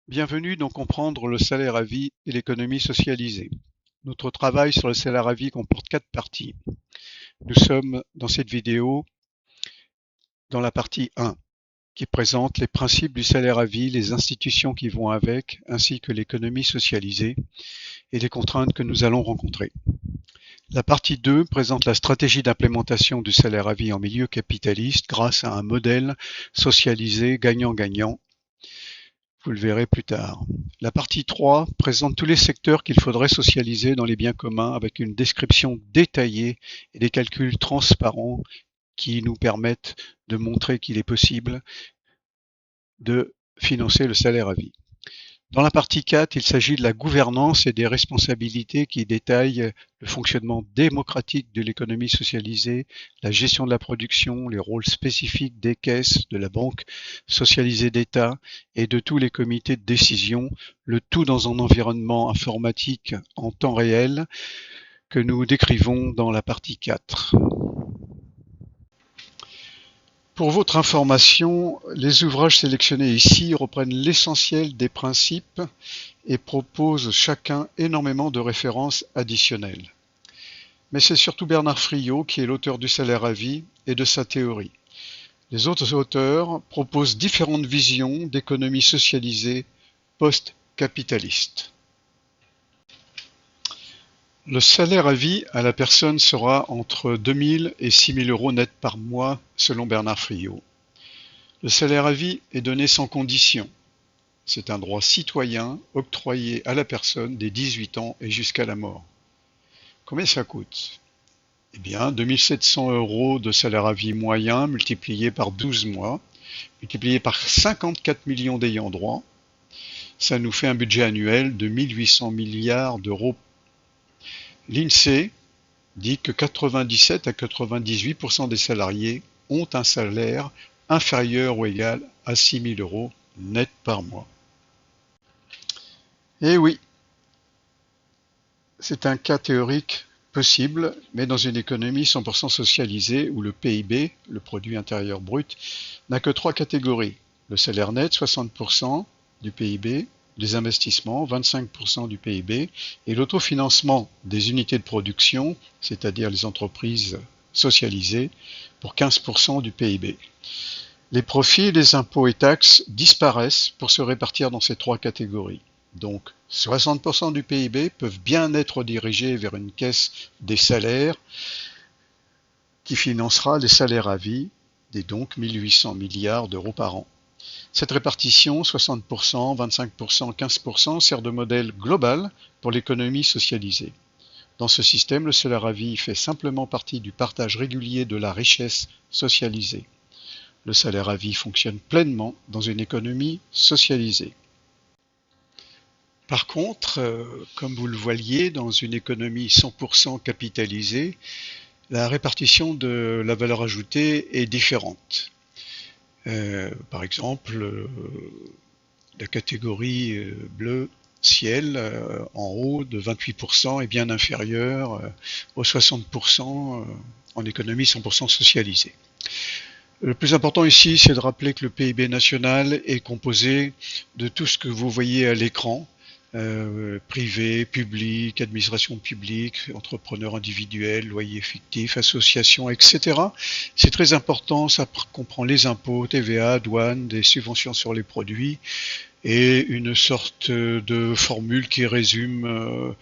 Bienvenue dans Comprendre le salaire à vie et l'économie socialisée. Notre travail sur le salaire à vie comporte 4 parties. Nous sommes dans cette vidéo dans la partie 1 qui présente les principes du salaire à vie, les institutions qui vont avec, ainsi que l'économie socialisée et les contraintes que nous allons rencontrer. La partie 2 présente la stratégie d'implémentation du salaire à vie en milieu capitaliste grâce à un modèle socialisé gagnant-gagnant. Vous le verrez plus tard. La partie 3 présente tous les secteurs qu'il faudrait socialiser dans les biens communs avec une description détaillée et des calculs transparents qui nous permettent de montrer qu'il est possible de financer le salaire à vie. Dans la partie 4, il s'agit de la gouvernance et des responsabilités qui détaillent le fonctionnement démocratique de l'économie socialisée, la gestion de la production, les rôles spécifiques des caisses, de la banque socialisée d'État et de tous les comités de décision, le tout dans un environnement informatique en temps réel que nous décrivons dans la partie 4. Pour votre information, les ouvrages sélectionnés ici reprennent l'essentiel des principes et proposent chacun énormément de références additionnelles. Mais c'est surtout Bernard Friot qui est l'auteur du salaire à vie et de sa théorie. Les autres auteurs proposent différentes visions d'économie socialisée post-capitaliste. Le salaire à vie à la personne sera entre 2 000 et 6 000 euros net par mois selon Bernard Friot. Le salaire à vie est donné sans condition. C'est un droit citoyen octroyé à la personne dès 18 ans et jusqu'à la mort. Combien ça coûte? Eh bien, 2 700 euros de salaire à vie moyen multiplié par 12 mois, multiplié par 54 millions d'ayants droit, ça nous fait un budget annuel de 1 800 milliards d'euros. L'INSEE dit que 97 à 98% des salariés ont un salaire inférieur ou égal à 6 000 euros net par mois. Et oui, c'est un cas théorique possible, mais dans une économie 100% socialisée où le PIB, le produit intérieur brut, n'a que 3 catégories. Le salaire net, 60% du PIB, les investissements, 25% du PIB, et l'autofinancement des unités de production, c'est-à-dire les entreprises socialisées, pour 15% du PIB. Les profits, les impôts et taxes disparaissent pour se répartir dans ces 3 catégories. Donc, 60% du PIB peuvent bien être dirigés vers une caisse des salaires qui financera les salaires à vie, et donc 1 800 milliards d'euros par an. Cette répartition, 60%, 25%, 15%, sert de modèle global pour l'économie socialisée. Dans ce système, le salaire à vie fait simplement partie du partage régulier de la richesse socialisée. Le salaire à vie fonctionne pleinement dans une économie socialisée. Par contre, comme vous le voyez, dans une économie 100% capitalisée, la répartition de la valeur ajoutée est différente. Par exemple, la catégorie bleue ciel en haut de 28% est bien inférieure aux 60% en économie 100% socialisée. Le plus important ici, c'est de rappeler que le PIB national est composé de tout ce que vous voyez à l'écran, privé, public, administration publique, entrepreneurs individuels, loyers fictifs, associations, etc. C'est très important, ça comprend les impôts, TVA, douane, des subventions sur les produits et une sorte de formule qui résume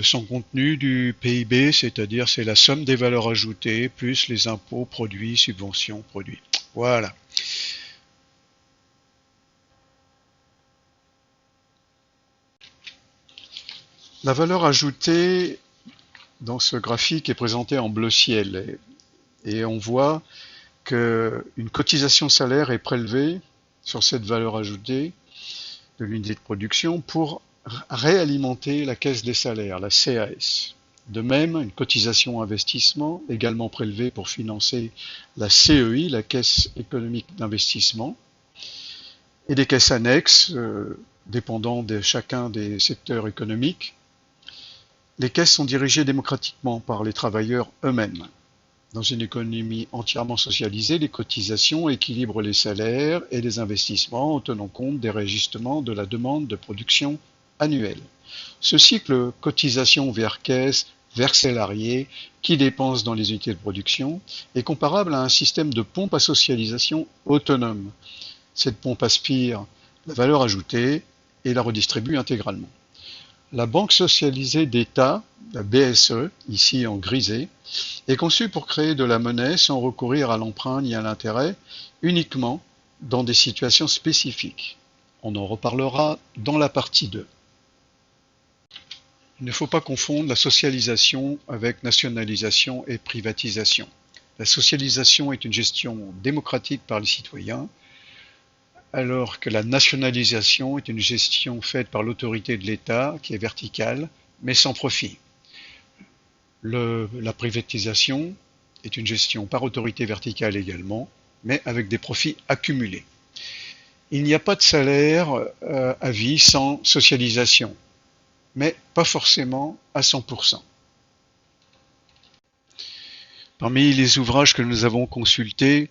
son contenu du PIB, c'est-à-dire c'est la somme des valeurs ajoutées plus les impôts, produits, subventions, produits. Voilà. La valeur ajoutée dans ce graphique est présentée en bleu ciel et on voit qu'une cotisation salaire est prélevée sur cette valeur ajoutée de l'unité de production pour réalimenter la caisse des salaires, la CAS. De même, une cotisation investissement également prélevée pour financer la CEI, la Caisse économique d'investissement, et des caisses annexes dépendant de chacun des secteurs économiques. Les caisses sont dirigées démocratiquement par les travailleurs eux-mêmes. Dans une économie entièrement socialisée, les cotisations équilibrent les salaires et les investissements en tenant compte des réajustements de la demande de production annuelle. Ce cycle cotisation vers caisse, vers salarié, qui dépense dans les unités de production, est comparable à un système de pompe à socialisation autonome. Cette pompe aspire la valeur ajoutée et la redistribue intégralement. La Banque socialisée d'État, la BSE, ici en grisé, est conçue pour créer de la monnaie sans recourir à l'emprunt ni à l'intérêt, uniquement dans des situations spécifiques. On en reparlera dans la partie 2. Il ne faut pas confondre la socialisation avec nationalisation et privatisation. La socialisation est une gestion démocratique par les citoyens, alors que la nationalisation est une gestion faite par l'autorité de l'État, qui est verticale, mais sans profit. La privatisation est une gestion par autorité verticale également, mais avec des profits accumulés. Il n'y a pas de salaire à vie sans socialisation, mais pas forcément à 100%. Parmi les ouvrages que nous avons consultés,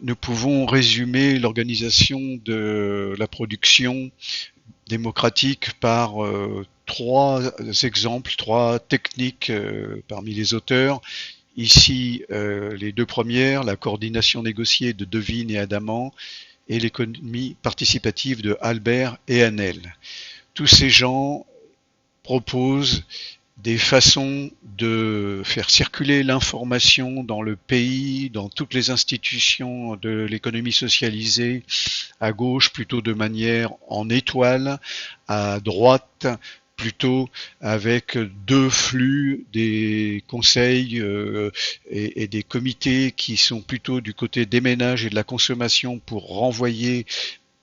nous pouvons résumer l'organisation de la production démocratique par trois exemples, trois techniques parmi les auteurs. Ici, les deux premières, la coordination négociée de Devine et Adamant et l'économie participative de Albert et Hanel. Tous ces gens proposent des façons de faire circuler l'information dans le pays, dans toutes les institutions de l'économie socialisée, à gauche plutôt de manière en étoile, à droite plutôt avec deux flux, des conseils et des comités qui sont plutôt du côté des ménages et de la consommation pour renvoyer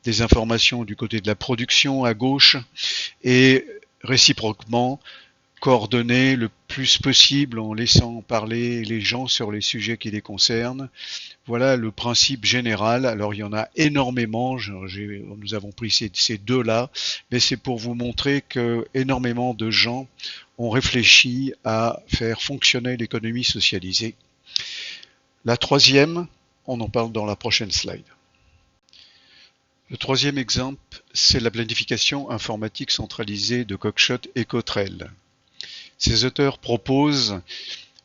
des informations du côté de la production à gauche, et réciproquement coordonner le plus possible en laissant parler les gens sur les sujets qui les concernent. Voilà le principe général. Alors il y en a énormément, nous avons pris ces deux-là, mais c'est pour vous montrer que énormément de gens ont réfléchi à faire fonctionner l'économie socialisée. La troisième, on en parle dans la prochaine slide. Le troisième exemple, c'est la planification informatique centralisée de Cockshott et Cottrell. Ces auteurs proposent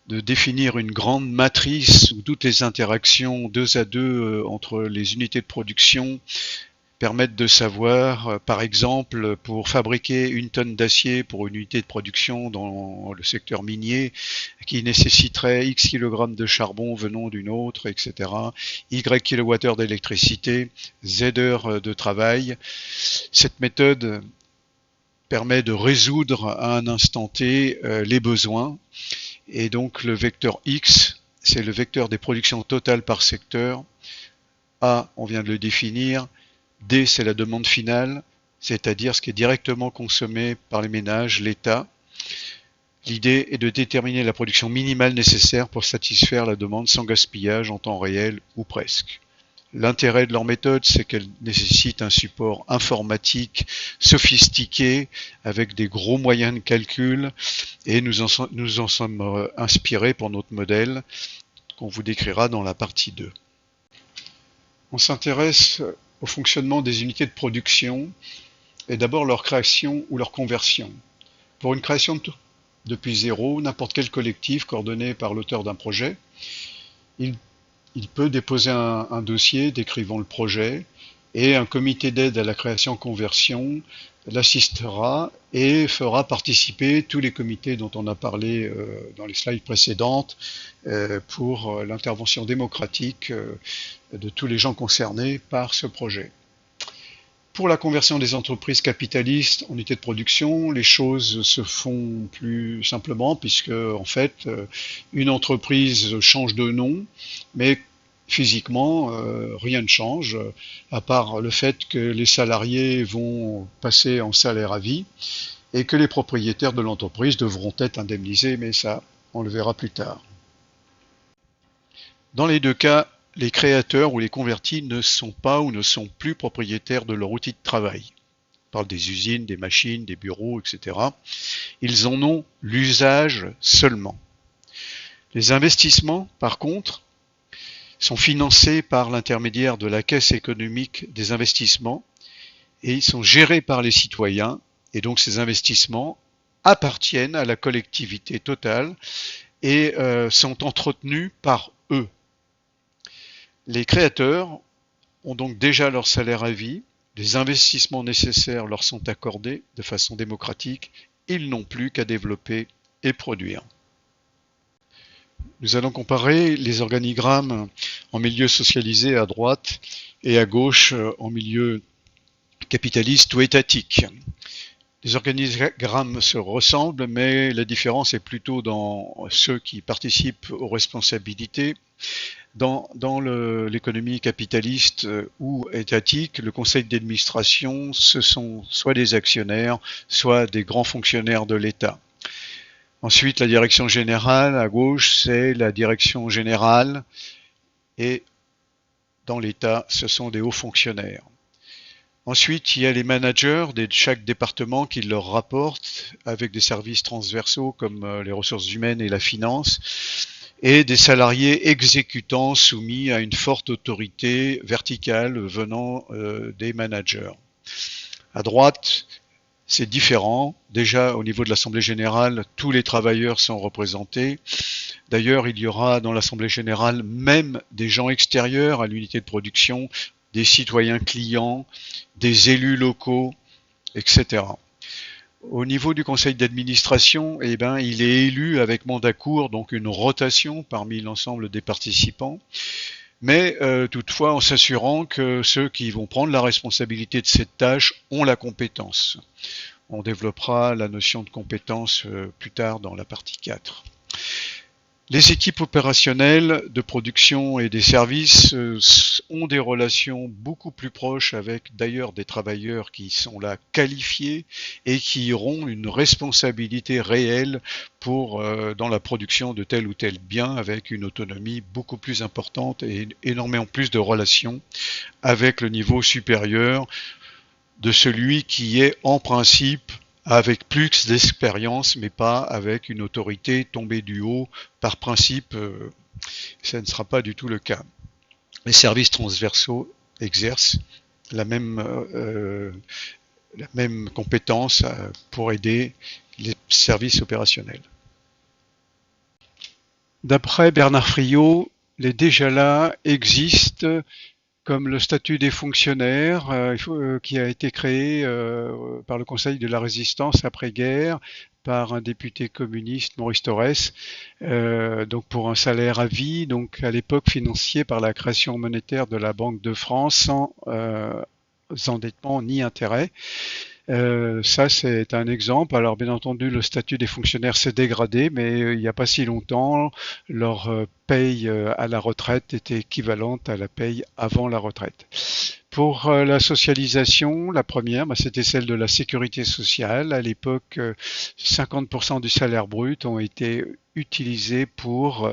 de définir une grande matrice où toutes les interactions 2 à 2 entre les unités de production permettent de savoir, par exemple, pour fabriquer une tonne d'acier pour une unité de production dans le secteur minier, qui nécessiterait X kg de charbon venant d'une autre, etc., Y kWh d'électricité, Z heures de travail. Cette méthode permet de résoudre à un instant T les besoins. Et donc le vecteur X, c'est le vecteur des productions totales par secteur. A, on vient de le définir. D, c'est la demande finale, c'est-à-dire ce qui est directement consommé par les ménages, l'État. L'idée est de déterminer la production minimale nécessaire pour satisfaire la demande sans gaspillage en temps réel ou presque. L'intérêt de leur méthode, c'est qu'elle nécessite un support informatique sophistiqué avec des gros moyens de calcul, et nous en sommes inspirés pour notre modèle qu'on vous décrira dans la partie 2. On s'intéresse au fonctionnement des unités de production et d'abord leur création ou leur conversion. Pour une création depuis zéro, n'importe quel collectif coordonné par l'auteur d'un projet, il peut déposer un dossier décrivant le projet, et un comité d'aide à la création-conversion l'assistera et fera participer tous les comités dont on a parlé dans les slides précédentes pour l'intervention démocratique de tous les gens concernés par ce projet. Pour la conversion des entreprises capitalistes en unités de production, les choses se font plus simplement puisque, en fait, une entreprise change de nom, mais physiquement, rien ne change, à part le fait que les salariés vont passer en salaire à vie et que les propriétaires de l'entreprise devront être indemnisés, mais ça, on le verra plus tard. Dans les deux cas, les créateurs ou les convertis ne sont pas ou ne sont plus propriétaires de leur outil de travail. On parle des usines, des machines, des bureaux, etc. Ils en ont l'usage seulement. Les investissements, par contre, sont financés par l'intermédiaire de la Caisse économique des investissements et ils sont gérés par les citoyens. Et donc ces investissements appartiennent à la collectivité totale et sont entretenus par eux. Les créateurs ont donc déjà leur salaire à vie, les investissements nécessaires leur sont accordés de façon démocratique, ils n'ont plus qu'à développer et produire. Nous allons comparer les organigrammes en milieu socialisé à droite et à gauche en milieu capitaliste ou étatique. Les organigrammes se ressemblent, mais la différence est plutôt dans ceux qui participent aux responsabilités. Dans l'économie capitaliste ou étatique, le conseil d'administration, ce sont soit des actionnaires, soit des grands fonctionnaires de l'État. Ensuite, la direction générale, à gauche, c'est la direction générale, et dans l'État, ce sont des hauts fonctionnaires. Ensuite, il y a les managers de chaque département qui leur rapportent avec des services transversaux comme les ressources humaines et la finance, et des salariés exécutants soumis à une forte autorité verticale venant des managers. À droite, c'est différent. Déjà, au niveau de l'Assemblée générale, tous les travailleurs sont représentés. D'ailleurs, il y aura dans l'Assemblée générale même des gens extérieurs à l'unité de production, des citoyens clients, des élus locaux, etc. Au niveau du conseil d'administration, eh ben, il est élu avec mandat court, donc une rotation parmi l'ensemble des participants, mais toutefois en s'assurant que ceux qui vont prendre la responsabilité de cette tâche ont la compétence. On développera la notion de compétence plus tard dans la partie 4. Les équipes opérationnelles de production et des services ont des relations beaucoup plus proches avec d'ailleurs des travailleurs qui sont là qualifiés et qui auront une responsabilité réelle pour dans la production de tel ou tel bien avec une autonomie beaucoup plus importante et énormément plus de relations avec le niveau supérieur de celui qui est en principe avec plus d'expérience, mais pas avec une autorité tombée du haut. Par principe, ça ne sera pas du tout le cas. Les services transversaux exercent la même compétence pour aider les services opérationnels. D'après Bernard Friot, les déjà là existent comme le statut des fonctionnaires qui a été créé par le Conseil de la Résistance après-guerre par un député communiste, Maurice Thorez, donc pour un salaire à vie, donc à l'époque financé par la création monétaire de la Banque de France sans endettement ni intérêt. Ça, c'est un exemple. Alors, bien entendu, le statut des fonctionnaires s'est dégradé, mais il n'y a pas si longtemps, leur paye à la retraite était équivalente à la paye avant la retraite. Pour la socialisation, la première, c'était celle de la sécurité sociale. À l'époque, 50% du salaire brut ont été utilisés pour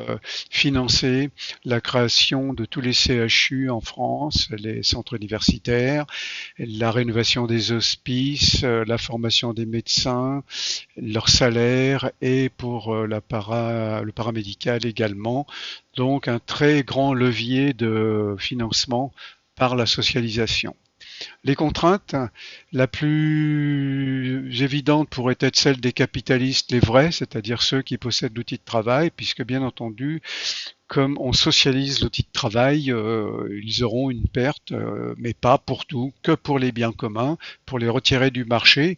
financer la création de tous les CHU en France, les centres universitaires, la rénovation des hospices, la formation des médecins, leur salaire et pour le paramédical également. Donc un très grand levier de financement par la socialisation. Les contraintes, la plus évidente pourrait être celle des capitalistes, les vrais, c'est-à-dire ceux qui possèdent l'outil de travail, puisque bien entendu, comme on socialise l'outil de travail, ils auront une perte, mais pas pour tout, que pour les biens communs, pour les retirer du marché.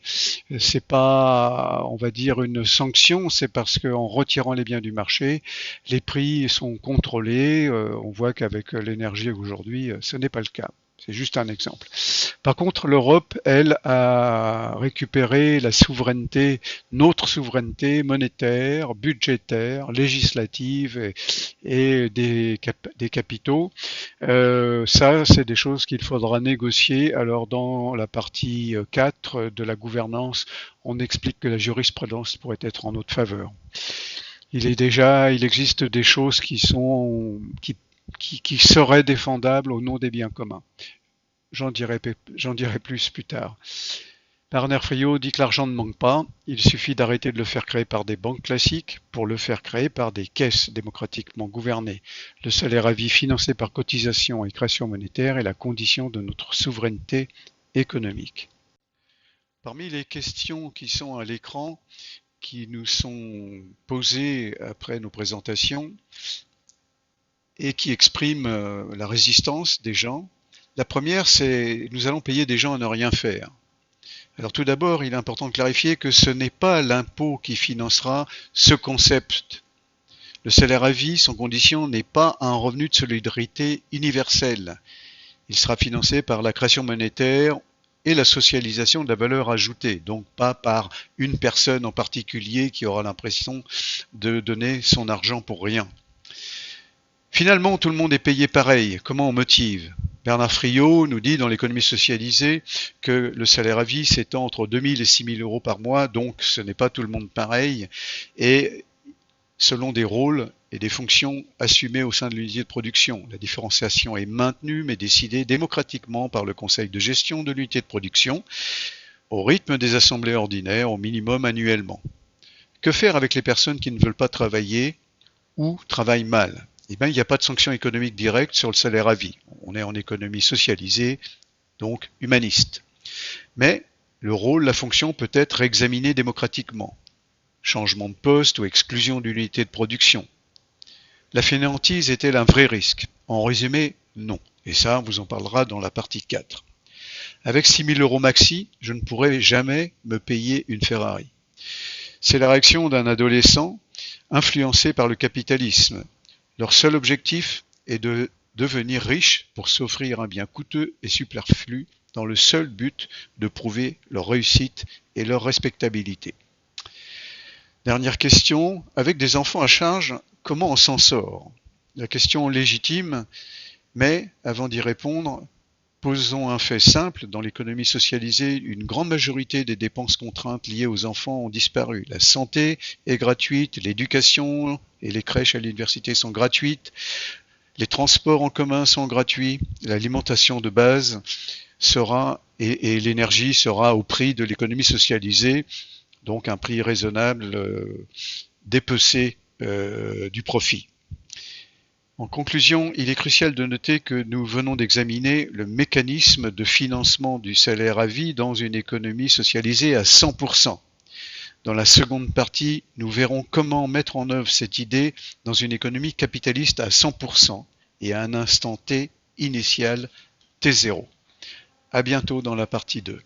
C'est pas, on va dire, une sanction, c'est parce qu'en retirant les biens du marché, les prix sont contrôlés. On voit qu'avec l'énergie aujourd'hui, ce n'est pas le cas. C'est juste un exemple. Par contre, l'Europe, elle, a récupéré la souveraineté, notre souveraineté monétaire, budgétaire, législative et des capitaux. Ça, c'est des choses qu'il faudra négocier. Alors, dans la partie 4 de la gouvernance, on explique que la jurisprudence pourrait être en notre faveur. Il existe des choses qui seraient défendables au nom des biens communs. J'en dirai plus tard. Bernard Friot dit que l'argent ne manque pas, il suffit d'arrêter de le faire créer par des banques classiques pour le faire créer par des caisses démocratiquement gouvernées. Le salaire à vie financé par cotisation et création monétaire est la condition de notre souveraineté économique. Parmi les questions qui sont à l'écran, qui nous sont posées après nos présentations et qui expriment la résistance des gens, la première c'est « nous allons payer des gens à ne rien faire ». Alors tout d'abord, il est important de clarifier que ce n'est pas l'impôt qui financera ce concept. Le salaire à vie, son condition n'est pas un revenu de solidarité universel. Il sera financé par la création monétaire et la socialisation de la valeur ajoutée, donc pas par une personne en particulier qui aura l'impression de donner son argent pour rien. Finalement, tout le monde est payé pareil. Comment on motive ? Bernard Friot nous dit dans l'économie socialisée que le salaire à vie s'étend entre 2 000 et 6 000 euros par mois, donc ce n'est pas tout le monde pareil, et selon des rôles et des fonctions assumées au sein de l'unité de production. La différenciation est maintenue mais décidée démocratiquement par le conseil de gestion de l'unité de production, au rythme des assemblées ordinaires, au minimum annuellement. Que faire avec les personnes qui ne veulent pas travailler ou travaillent mal ? Eh bien, il n'y a pas de sanction économique directe sur le salaire à vie. On est en économie socialisée, donc humaniste. Mais le rôle, la fonction peut être examiné démocratiquement. Changement de poste ou exclusion d'une unité de production. La fainéantise est-elle un vrai risque? En résumé, non. Et ça, on vous en parlera dans la partie 4. Avec 6 000 euros maxi, je ne pourrai jamais me payer une Ferrari. C'est la réaction d'un adolescent influencé par le capitalisme. Leur seul objectif est de devenir riche pour s'offrir un bien coûteux et superflu dans le seul but de prouver leur réussite et leur respectabilité. Dernière question, avec des enfants à charge, comment on s'en sort? La question légitime, mais avant d'y répondre, posons un fait simple, dans l'économie socialisée, une grande majorité des dépenses contraintes liées aux enfants ont disparu. La santé est gratuite, l'éducation et les crèches à l'université sont gratuites, les transports en commun sont gratuits, l'alimentation de base sera, et l'énergie sera au prix de l'économie socialisée, donc un prix raisonnable dépecé du profit. En conclusion, il est crucial de noter que nous venons d'examiner le mécanisme de financement du salaire à vie dans une économie socialisée à 100%. Dans la seconde partie, nous verrons comment mettre en œuvre cette idée dans une économie capitaliste à 100% et à un instant T initial T0. À bientôt dans la partie 2.